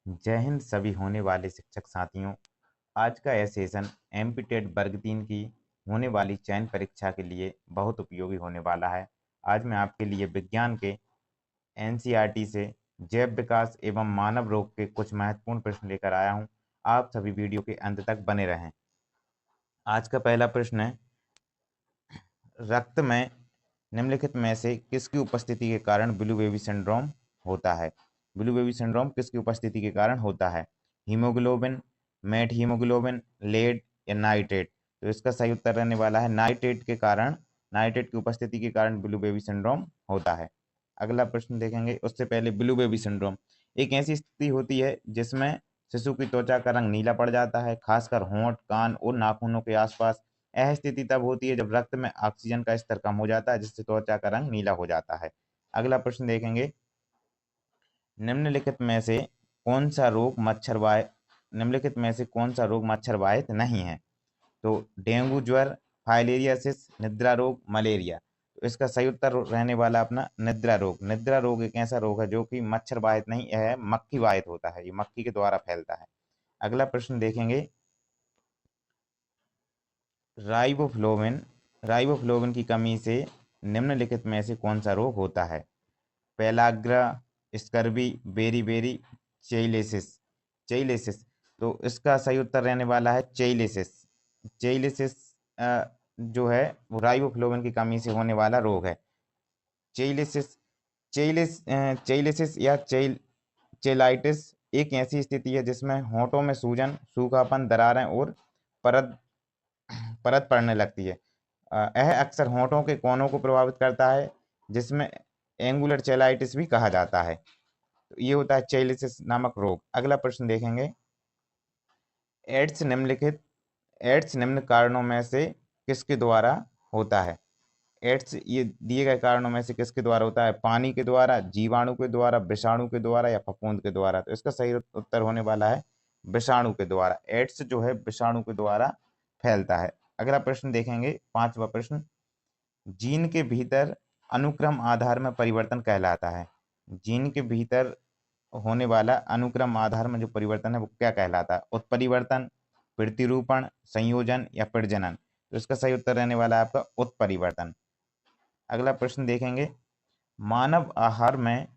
जय हिंद सभी होने वाले शिक्षक साथियों। आज का यह सेशन एमपीटेट वर्ग 3 की होने वाली चयन परीक्षा के लिए बहुत उपयोगी होने वाला है। आज मैं आपके लिए विज्ञान के एनसीईआरटी से जैव विकास एवं मानव रोग के कुछ महत्वपूर्ण प्रश्न लेकर आया हूं। आप सभी वीडियो के अंत तक बने रहें। आज का पहला प्रश्न है, रक्त में निम्नलिखित में से किसकी उपस्थिति के कारण ब्लू बेबी सिंड्रोम होता है? ब्लू बेबी सिंड्रोम किसकी उपस्थिति के कारण होता है? हीमोग्लोबिन, मेट हीमोग्लोबिन, लेड या नाइट्रेट? तो इसका सही उत्तर रहने वाला है नाइट्रेट के कारण। नाइट्रेट की उपस्थिति के कारण ब्लू बेबी सिंड्रोम होता है। अगला प्रश्न देखेंगे, उससे पहले ब्लू बेबी सिंड्रोम एक ऐसी स्थिति होती है जिसमें शिशु की त्वचा का रंग नीला पड़ जाता है, खासकर होंठ, कान और नाखूनों के आसपास। यह स्थिति तब होती है जब रक्त में ऑक्सीजन का स्तर कम हो जाता है, जिससे त्वचा का रंग नीला हो जाता है। अगला प्रश्न देखेंगे, निम्नलिखित में से कौन सा रोग मच्छर वाहित निम्नलिखित में से कौन सा रोग मच्छर वाहित नहीं है? तो डेंगू, ज्वर, फाइलेरियासिस, निद्रा रोग, मलेरिया? तो इसका सही उत्तर रहने वाला अपना निद्रा रोग। निद्रा रोग एक ऐसा रोग है जो कि मच्छर वाहित नहीं, यह है मक्खी वाहित होता है, ये मक्खी के द्वारा फैलता है। अगला प्रश्न देखेंगे, राइबोफ्लोविन राइबोफ्लोविन की कमी से निम्नलिखित में से कौन सा रोग होता है? Pellagra, scurvy, beri, cheilosis? Cheilosis. तो इसका सही उत्तर रहने वाला है चेइलेसिस। चेइलेसिस जो है वो राइबोफ्लोविन की कमी से होने वाला रोग है। चेइलेसिस चेइलेसिस या चेलाइटिस एक ऐसी स्थिति है जिसमें होंठों में सूजन, सूखापन, दरारें और परत परत पड़ने लगती है। यह अक्सर होंठों के कोनों को प्रभावित करता है, जिसमें एंगुलर चेलाइटिस भी कहा जाता है। तो ये होता है चेलिसिस नामक रोग। अगला प्रश्न देखेंगे, एड्स निम्नलिखित एड्स निम्न कारणों में से किसके द्वारा होता है? एड्स ये दिए गए कारणों में से किसके द्वारा होता है? पानी के द्वारा, जीवाणु के द्वारा, विषाणु के द्वारा या फफूंद के द्वारा? तो इसका सही उत्तर होने वाला है विषाणु के द्वारा। एड्स जो है विषाणु के द्वारा फैलता है। अगला प्रश्न देखेंगे, पांचवा प्रश्न, जीन के भीतर अनुक्रम आधार में परिवर्तन कहलाता है। जीन के भीतर होने वाला अनुक्रम आधार में जो परिवर्तन है वो क्या कहलाता है? उत्परिवर्तन, प्रतिरूपण, संयोजन या प्रजनन? तो इसका सही उत्तर रहने वाला है आपका उत्परिवर्तन। अगला प्रश्न देखेंगे, मानव आहार में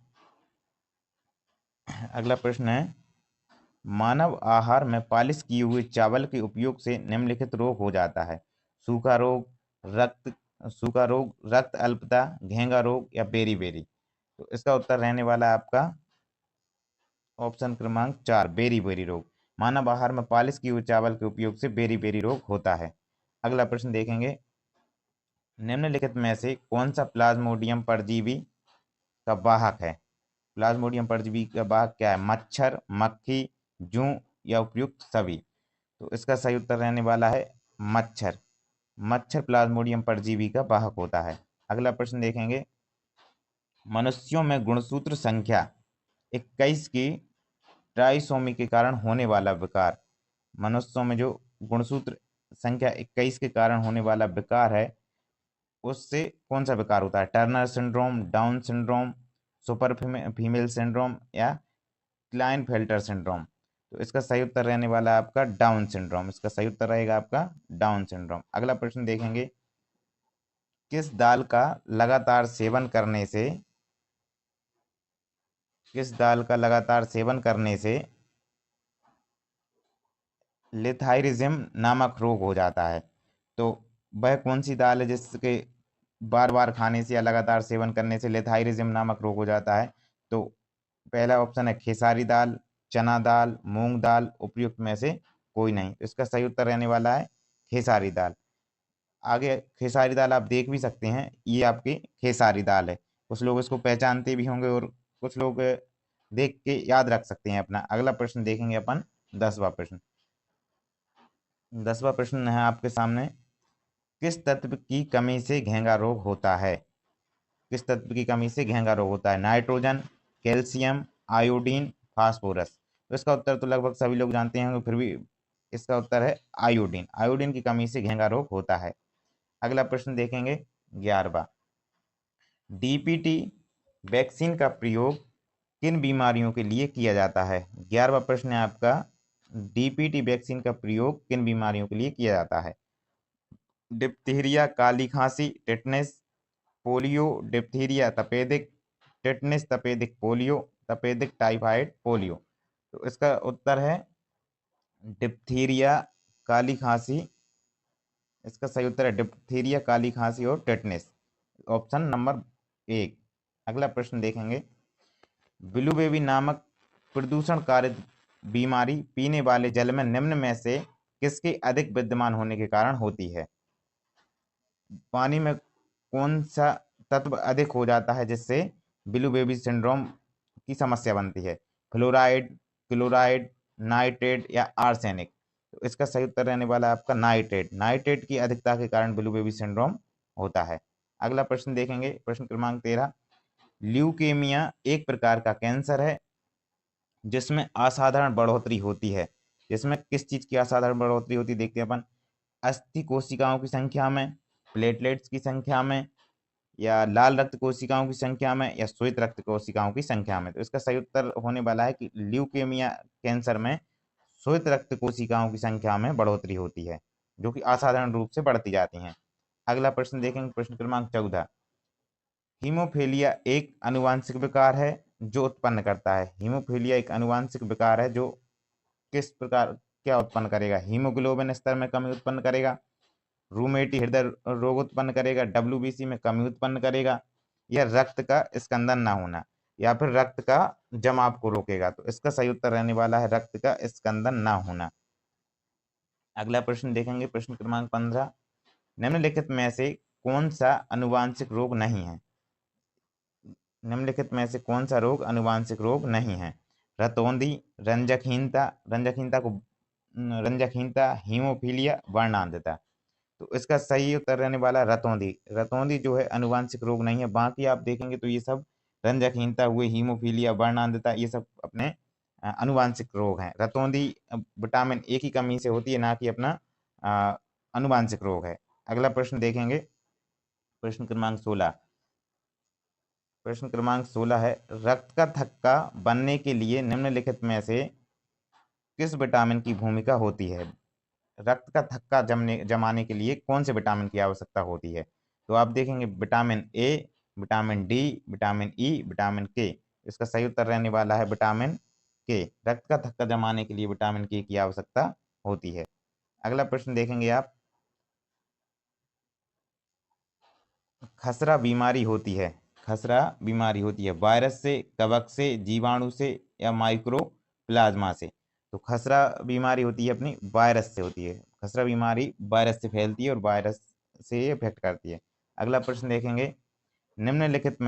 अगला प्रश्न है, मानव आहार में पालिश किए हुए चावल के उपयोग से निम्नलिखित रोग हो जाता है? सूखा रोग, रक्त अल्पता, घेंगा रोग या बेरी बेरी? तो इसका उत्तर रहने वाला है आपका ऑप्शन क्रमांक 4, बेरी बेरी रोग। मानव आहार में पालिश किए हुए चावल के उपयोग से बेरी बेरी रोग होता है। अगला प्रश्न देखेंगे, निम्नलिखित में से कौन सा प्लाज्मोडियम परजीवी का वाहक है? प्लाज्मोडियम परजीवी का वाहक क्या है? मच्छर, मक्खी, जूं या उपयुक्त सभी? तो इसका सही उत्तर रहने वाला है मच्छर। मच्छर प्लाज्मोडियम परजीवी का वाहक होता है। अगला प्रश्न देखेंगे, मनुष्यों में गुणसूत्र संख्या 21 की ट्राइसोमी के कारण होने वाला विकार। मनुष्यों में जो गुणसूत्र संख्या 21 के कारण होने वाला विकार है, उससे कौन सा विकार होता है? Turner syndrome, down syndrome, super female syndrome या क्लाइनफेल्टर सिंड्रोम? तो इसका सही उत्तर रहने वाला है आपका डाउन सिंड्रोम। इसका सही उत्तर रहेगा आपका डाउन सिंड्रोम। अगला प्रश्न देखेंगे, किस दाल का लगातार सेवन करने से किस दाल का लगातार सेवन करने से लेथायरिज्म नामक रोग हो जाता है? तो वह कौन सी दाल है जिसके बार बार खाने से या लगातार सेवन करने से लेथायरिज्म नामक रोग हो जाता है? तो पहला ऑप्शन है खेसारी दाल, चना दाल, मूंग दाल, उपयुक्त में से कोई नहीं। तो इसका सही उत्तर रहने वाला है खेसारी दाल। आगे खेसारी दाल आप देख भी सकते हैं, ये आपकी खेसारी दाल है। कुछ लोग इसको पहचानते भी होंगे और कुछ लोग देख के याद रख सकते हैं अपना। अगला प्रश्न देखेंगे अपन, 10वां प्रश्न। 10वां प्रश्न है आपके सामने, किस तत्व की कमी से घेंगा रोग होता है? किस तत्व की कमी से घेंगा रोग होता है? Nitrogen, calcium, iodine, phosphorus? तो इसका उत्तर तो लगभग सभी लोग जानते हैं, फिर भी इसका उत्तर है आयोडीन। आयोडीन की कमी से घेंगा रोग होता है। अगला प्रश्न देखेंगे, 11वां, डीपीटी वैक्सीन का प्रयोग किन बीमारियों के लिए किया जाता है? 11वां प्रश्न है आपका, डीपीटी वैक्सीन का प्रयोग किन बीमारियों के लिए किया जाता है? डिप्थीरिया, काली खांसी, टेटनस, पोलियो, डिप्थीरिया तपेदिक, टेटनस तपेदिक पोलियो, तपेदिक टाइफाइड पोलियो। तो इसका उत्तर है डिप्थीरिया, काली खांसी। इसका सही उत्तर है डिप्थीरिया, काली खांसी और टेटनस, ऑप्शन नंबर 1। अगला प्रश्न देखेंगे, ब्लू बेबी नामक प्रदूषणकारित बीमारी पीने वाले जल में निम्न में से किसके अधिक विद्यमान होने के कारण होती है? पानी में कौन सा तत्व अधिक हो जाता है जिससे ब्लू बेबी सिंड्रोम की समस्या बनती है? फ्लोराइड, क्लोराइड, नाइट्रेट या आर्सेनिक? तो इसका सही उत्तर रहने वाला है आपका नाइट्रेट। नाइट्रेट की अधिकता के कारण ब्लू बेबी सिंड्रोम होता है। अगला प्रश्न देखेंगे, प्रश्न क्रमांक 13, ल्यूकेमिया एक प्रकार का कैंसर है जिसमें असाधारण बढ़ोतरी होती है। जिसमें किस चीज की असाधारण बढ़ोतरी होती है देखते हैं अपन। अस्थि कोशिकाओं की संख्या में, प्लेटलेट्स की संख्या में, या लाल रक्त कोशिकाओं की संख्या में, या श्वेत रक्त कोशिकाओं की संख्या में? तो इसका सही उत्तर होने वाला है कि ल्यूकेमिया कैंसर में श्वेत रक्त कोशिकाओं की संख्या में बढ़ोतरी होती है, जो कि असाधारण रूप से बढ़ती जाती हैं। अगला प्रश्न देखेंगे, प्रश्न क्रमांक 14, हीमोफीलिया एक आनुवांशिक विकार है जो उत्पन्न करता है। हीमोफीलिया एक आनुवांशिक विकार है जो किस प्रकार क्या उत्पन्न करेगा? हीमोग्लोबिन स्तर में कमी उत्पन्न करेगा, रूमेटी हृदय रोग उत्पन्न करेगा, डब्ल्यूबीसी में कमी उत्पन्न करेगा, या रक्त का स्कंदन ना होना, या फिर रक्त का जमाव को रोकेगा? तो इसका सही उत्तर रहने वाला है रक्त का स्कंदन ना होना। अगला प्रश्न देखेंगे, प्रश्न क्रमांक 15, निम्नलिखित में से कौन सा आनुवांशिक रोग नहीं है? निम्नलिखित में से कौन सा रोग आनुवांशिक रोग नहीं है? रतौंधी, रंजकहीनता, रंजकहीनता, हीमोफीलिया, वर्णांधता? तो इसका सही उत्तर रहने वाला रतौंधी। रतौंधी जो है आनुवांशिक रोग नहीं है। बाकी आप देखेंगे तो ये सब रंजकहीनता हुए, हीमोफीलिया, वर्णांधता, ये सब अपने आनुवांशिक रोग हैं। रतौंधी विटामिन ए की कमी से होती है, ना कि अपना आनुवांशिक रोग है। अगला प्रश्न देखेंगे, प्रश्न क्रमांक 16। प्रश्न क्रमांक 16 है, रक्त का थक्का बनने के लिए निम्नलिखित में से किस विटामिन की भूमिका होती है? रक्त का थक्का जमाने के लिए कौन से विटामिन की आवश्यकता होती है? तो आप देखेंगे vitamin A, vitamin D, vitamin E, vitamin के। इसका सही उत्तर रहने वाला है विटामिन के। रक्त का थक्का जमाने के लिए विटामिन के की आवश्यकता होती है। अगला प्रश्न देखेंगे आप, खसरा बीमारी होती है, खसरा बीमारी होती है वायरस से, कवक से, जीवाणु से, या माइक्रो प्लाज्मा से? तो खसरा बीमारी होती है अपनी वायरस से होती है। खसरा बीमारी वायरस से फैलती है और वायरस से इफेक्ट करती है। अगला प्रश्न देखेंगे, निम्नलिखित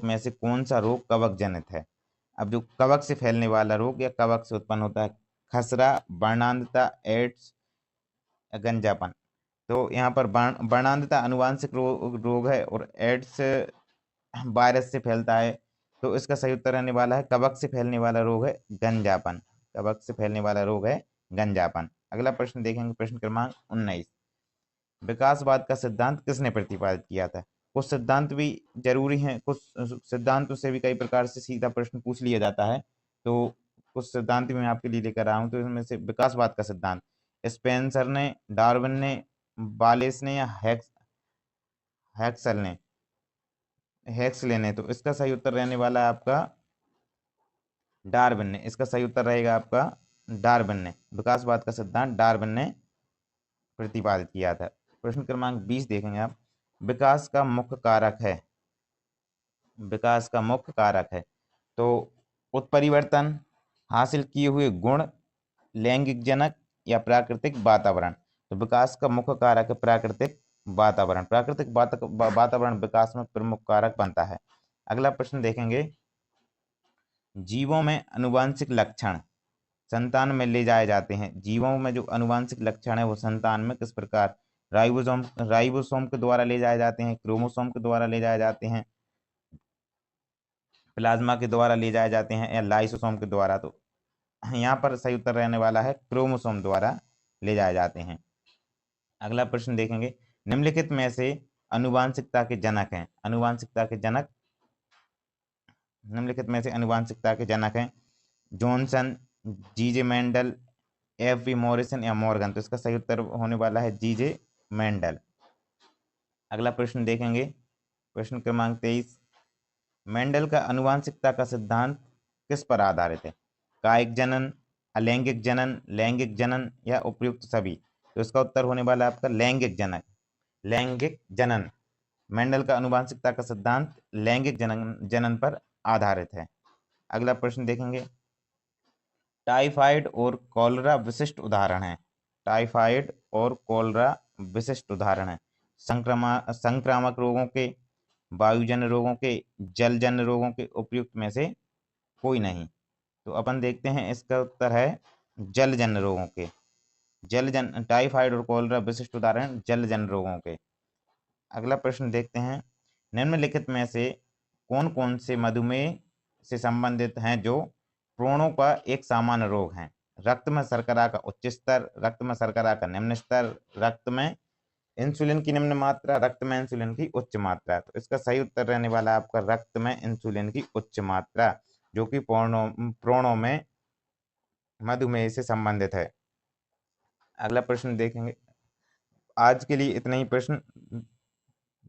में से कौन सा रोग कवक जनित है? अब जो कवक से फैलने वाला रोग या कवक से उत्पन्न होता है, खसरा, वर्णांधता, एड्स, गंजापन? तो यहाँ पर वर्णांधता आनुवांशिक रोग है और एड्स वायरस से फैलता है। तो इसका सही उत्तर रहने वाला है कवक से फैलने वाला रोग है गंजापन। कवक से फैलने वाला रोग है गंजापन। अगला प्रश्न देखेंगे, प्रश्न क्रमांक 19, विकासवाद का सिद्धांत किसने प्रतिपादित किया था? कुछ सिद्धांत भी जरूरी हैं, कुछ सिद्धांतों से भी कई प्रकार से सीधा प्रश्न पूछ लिया जाता है। तो कुछ सिद्धांत भी मैं आपके लिए लेकर आया हूँ। तो इसमें से विकासवाद का सिद्धांत स्पेंसर ने, डार्विन ने, बालेस ने, या हैक्सल ने, हेक्सले ने? तो इसका सही उत्तर रहने वाला है आपका डार्विन ने। इसका सही उत्तर रहेगा आपका डार्विन ने। विकासवाद का सिद्धांत डार्विन ने प्रतिपादित किया था। प्रश्न क्रमांक 20 देखेंगे आप, विकास का मुख्य कारक है, विकास का मुख्य कारक है तो उत्परिवर्तन, हासिल किए हुए गुण, लैंगिक जनक, या प्राकृतिक वातावरण? तो विकास का मुख्य कारक है प्राकृतिक वातावरण। प्राकृतिक वातावरण विकास में प्रमुख कारक बनता है। अगला प्रश्न देखेंगे, जीवों में आनुवांशिक लक्षण संतान में ले जाए जाते हैं। जीवों में जो आनुवांशिक लक्षण है वो संतान में किस प्रकार राइबोसोम के द्वारा ले जाए जाते हैं, क्रोमोसोम के द्वारा ले जाए जाते हैं, प्लाज्मा के द्वारा ले जाए जाते हैं, या लाइसोसोम के द्वारा? तो यहाँ पर सही उत्तर रहने वाला है क्रोमोसोम द्वारा ले जाए जाते हैं। अगला प्रश्न देखेंगे, निम्नलिखित में से आनुवांशिकता के जनक हैं। आनुवांशिकता के जनक निम्नलिखित में से आनुवांशिकता के जनक हैं जॉनसन, जीजे मेंडल, एफ.वी. मॉरिसन या मॉर्गन। तो इसका सही उत्तर होने वाला है जीजे मेंडल। अगला प्रश्न देखेंगे, प्रश्न क्रमांक 23। मेंडल का आनुवांशिकता का सिद्धांत किस पर आधारित है? कायिक जनन, अलैंगिक जनन, लैंगिक जनन या उपयुक्त सभी। तो इसका उत्तर होने वाला है आपका लैंगिक जनन। मेंडल का आनुवांशिकता का सिद्धांत लैंगिक जनन पर आधारित है। अगला प्रश्न देखेंगे, टाइफाइड और कॉलरा विशिष्ट उदाहरण हैं। टाइफाइड और कॉलरा विशिष्ट उदाहरण हैं। संक्रामक रोगों के, वायुजन्य रोगों के, जलजन्य रोगों के उपयुक्त में से कोई नहीं। तो अपन देखते हैं, इसका उत्तर है जलजन्य रोगों के। टाइफाइड और कॉलरा विशिष्ट उदाहरण जलजन्य रोगों के। अगला प्रश्न देखते हैं, निम्नलिखित में से कौन कौन से मधुमेह से संबंधित हैं जो प्रोणों का एक सामान्य रोग है? रक्त में शर्करा का उच्च स्तर, रक्त में शर्करा का निम्न स्तर, रक्त में इंसुलिन की निम्न मात्रा, रक्त में इंसुलिन की उच्च मात्रा। तो इसका सही उत्तर रहने वाला है आपका रक्त में इंसुलिन की उच्च मात्रा, जो कि प्रोणों में मधुमेह से संबंधित है। अगला प्रश्न देखेंगे। आज के लिए इतना ही प्रश्न।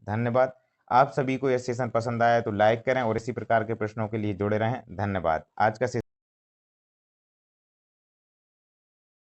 धन्यवाद। आप सभी को यह सेशन पसंद आया तो लाइक करें और इसी प्रकार के प्रश्नों के लिए जुड़े रहें। धन्यवाद। आज का